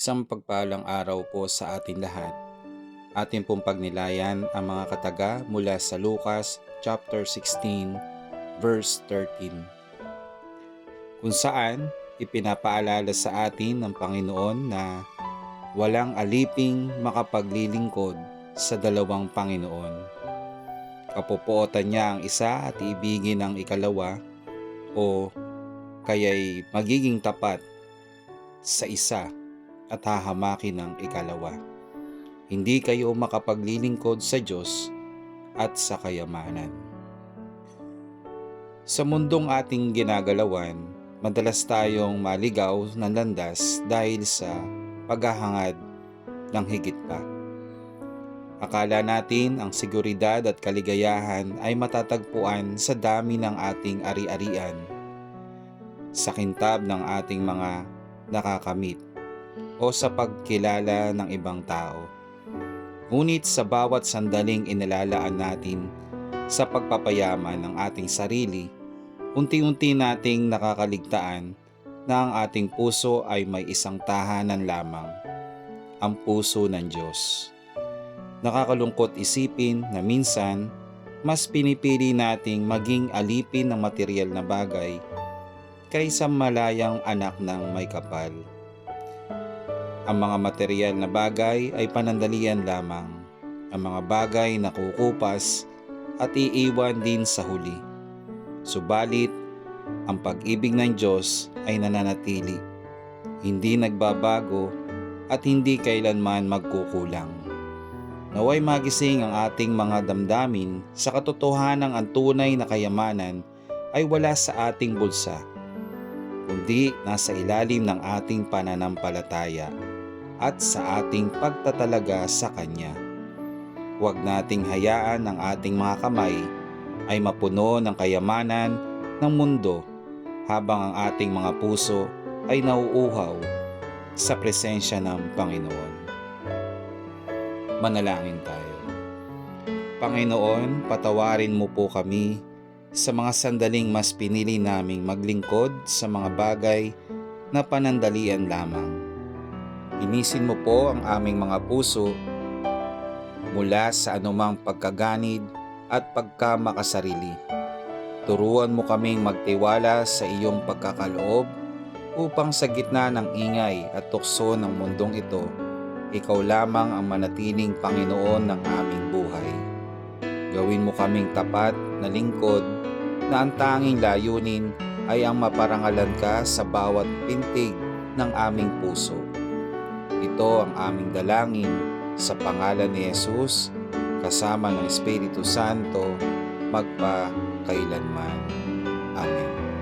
Isang pagpalang araw po sa atin lahat. Atin pong pagnilayan ang mga kataga mula sa Lucas chapter 16 verse 13, kung saan ipinapaalala sa atin ng Panginoon na walang aliping makapaglilingkod sa dalawang Panginoon. Kapupuotan niya ang isa at ibigin ang ikalawa, o kaya'y magiging tapat sa isa at hahamakin ng ikalawa. Hindi kayo makapaglilingkod sa Diyos at sa kayamanan. Sa mundong ating ginagalawan, madalas tayong maligaw ng landas dahil sa paghahangad ng higit pa. Akala natin ang seguridad at kaligayahan ay matatagpuan sa dami ng ating ari-arian, sa kintab ng ating mga nakakamit, o sa pagkilala ng ibang tao. Ngunit sa bawat sandaling inilalaan natin sa pagpapayaman ng ating sarili, unti-unti nating nakakaligtaan na ang ating puso ay may isang tahanan lamang, ang puso ng Diyos. Nakakalungkot isipin na minsan mas pinipili nating maging alipin ng materyal na bagay kaysa malayang anak ng may kapal. Ang mga materyal na bagay ay panandalian lamang. Ang mga bagay na kukupas at iiwan din sa huli. Subalit, ang pag-ibig ng Diyos ay nananatili, hindi nagbabago at hindi kailanman magkukulang. Naway magising ang ating mga damdamin sa katotohanang ang tunay na kayamanan ay wala sa ating bulsa, kundi nasa ilalim ng ating pananampalataya at sa ating pagtatalaga sa Kanya. Huwag nating hayaan ang ating mga kamay ay mapuno ng kayamanan ng mundo habang ang ating mga puso ay nauuhaw sa presensya ng Panginoon. Manalangin tayo. Panginoon, patawarin mo po kami sa mga sandaling mas pinili naming maglingkod sa mga bagay na panandalian lamang. Inisin mo po ang aming mga puso mula sa anumang pagkaganid at pagkamakasarili. Turuan mo kaming magtiwala sa iyong pagkakaloob upang sa gitna ng ingay at tukso ng mundong ito, ikaw lamang ang manatiling Panginoon ng aming buhay. Gawin mo kaming tapat na lingkod na ang tanging layunin ay ang maparangalan ka sa bawat pintig ng aming puso. Ito ang aming dalangin sa pangalan ni Jesus, kasama ng Espiritu Santo, magpa kailanman. Amen.